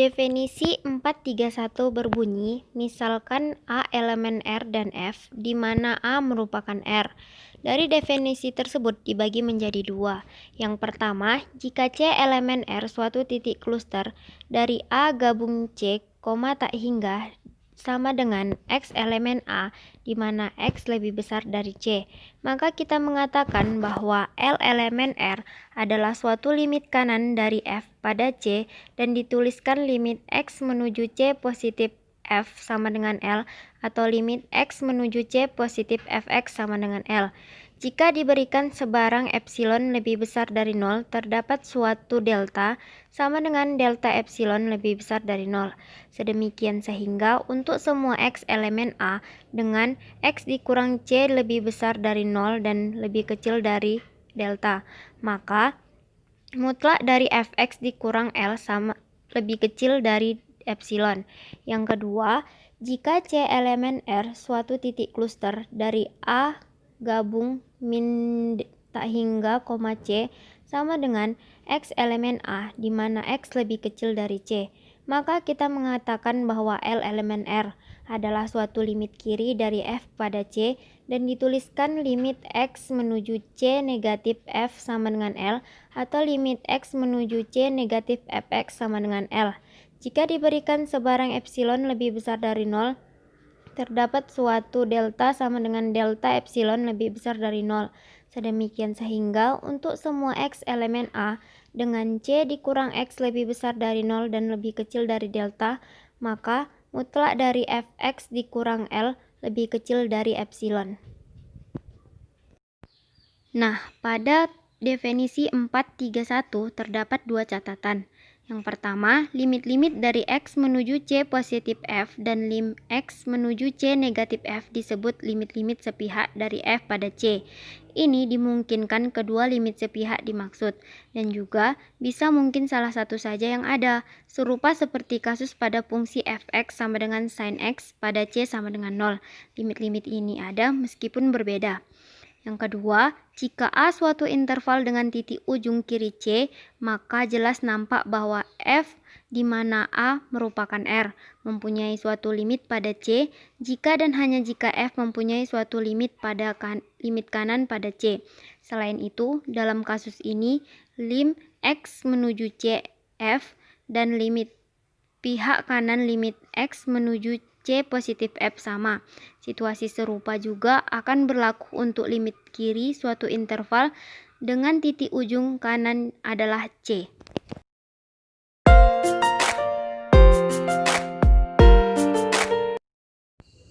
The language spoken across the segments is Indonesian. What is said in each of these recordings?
Definisi 431 berbunyi, misalkan A elemen R dan F, di mana A merupakan R. Dari definisi tersebut dibagi menjadi dua. Yang pertama, jika C elemen R suatu titik kluster dari A gabung C, tak hingga sama dengan X elemen A, di mana X lebih besar dari C, maka kita mengatakan bahwa L elemen R adalah suatu limit kanan dari F pada C dan dituliskan limit X menuju C positif F sama dengan L atau limit X menuju C positif Fx sama dengan L. Jika diberikan sebarang epsilon lebih besar dari 0, terdapat suatu delta sama dengan delta epsilon lebih besar dari 0. Sedemikian sehingga untuk semua X elemen A dengan X dikurang C lebih besar dari 0 dan lebih kecil dari delta, maka mutlak dari Fx dikurang L sama lebih kecil dari epsilon. Yang kedua, jika C elemen R suatu titik kluster dari A gabung min tak hingga, C sama dengan X elemen A, di mana X lebih kecil dari C, maka kita mengatakan bahwa L elemen R adalah suatu limit kiri dari F pada C dan dituliskan limit X menuju C negatif F sama dengan L atau limit X menuju C negatif Fx sama dengan L. Jika diberikan sebarang epsilon lebih besar dari 0, terdapat suatu delta sama dengan delta epsilon lebih besar dari 0. Sedemikian sehingga untuk semua X elemen A dengan C dikurang X lebih besar dari 0 dan lebih kecil dari delta, maka mutlak dari Fx dikurang L lebih kecil dari epsilon. Nah, pada definisi 431 terdapat dua catatan. Yang pertama, limit-limit dari X menuju C positif F dan lim X menuju C negatif F disebut limit-limit sepihak dari F pada C. Ini dimungkinkan kedua limit sepihak dimaksud, dan juga bisa mungkin salah satu saja yang ada, serupa seperti kasus pada fungsi Fx sama dengan sin X pada C sama dengan 0. Limit-limit ini ada meskipun berbeda. Yang kedua, jika A suatu interval dengan titik ujung kiri C, maka jelas nampak bahwa F di mana A merupakan R, mempunyai suatu limit pada C, jika dan hanya jika F mempunyai suatu limit pada limit kanan pada C. Selain itu, dalam kasus ini, lim X menuju C F dan limit pihak kanan limit X menuju C positif F sama. Situasi serupa juga akan berlaku untuk limit kiri suatu interval dengan titik ujung kanan adalah C.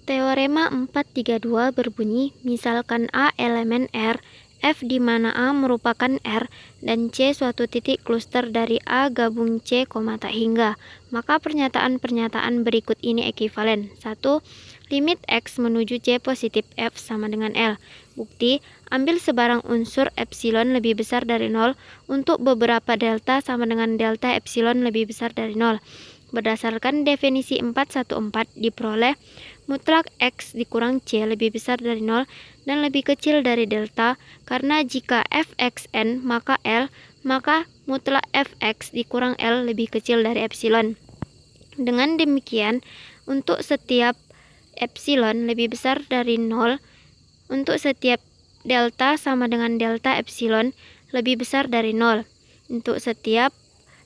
Teorema 432 berbunyi, misalkan A elemen R, F di mana A merupakan R, dan C suatu titik kluster dari A gabung C, tak hingga. Maka pernyataan-pernyataan berikut ini ekuivalen. 1. Limit X menuju C positif F sama dengan L. Bukti, ambil sebarang unsur epsilon lebih besar dari 0 untuk beberapa delta sama dengan delta epsilon lebih besar dari 0. Berdasarkan definisi 414 diperoleh mutlak X dikurang C lebih besar dari 0 dan lebih kecil dari delta, karena jika Fxn maka L, maka mutlak Fx dikurang L lebih kecil dari epsilon. Dengan demikian, untuk setiap epsilon lebih besar dari 0, untuk setiap delta sama dengan delta epsilon lebih besar dari 0, untuk setiap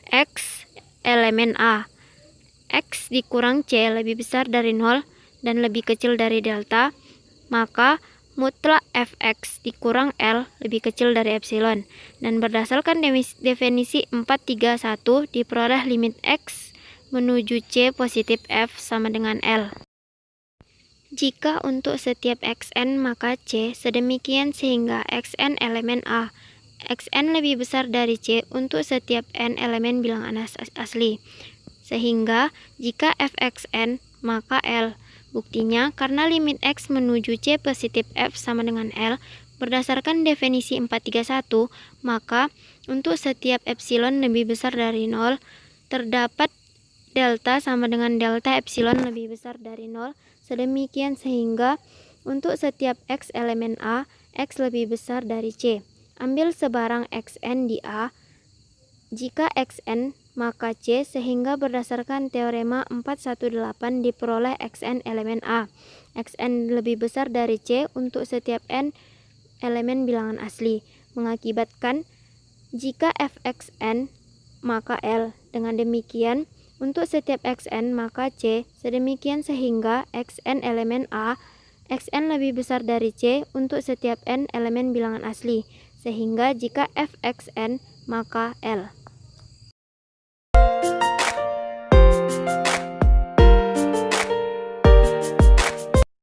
X elemen A, X dikurang C lebih besar dari 0 dan lebih kecil dari delta, maka mutlak Fx dikurang L lebih kecil dari epsilon. Dan berdasarkan definisi 431 diperoleh limit X menuju C positif F sama dengan L. Jika untuk setiap Xn maka C, sedemikian sehingga Xn elemen A, Xn lebih besar dari C untuk setiap n elemen bilangan asli. Sehingga jika Fxn maka L. Buktinya, karena limit X menuju C positif F sama dengan L, berdasarkan definisi 431, maka untuk setiap epsilon lebih besar dari 0, terdapat delta sama dengan delta epsilon lebih besar dari 0, sedemikian sehingga untuk setiap X elemen A, X lebih besar dari C. Ambil sebarang Xn di A, jika Xn maka C, sehingga berdasarkan teorema 418 diperoleh Xn elemen A. Xn lebih besar dari C untuk setiap n elemen bilangan asli, mengakibatkan jika Fxn maka L. Dengan demikian, untuk setiap Xn maka C, sedemikian sehingga Xn elemen A, Xn lebih besar dari C untuk setiap n elemen bilangan asli, sehingga jika Fxn maka L.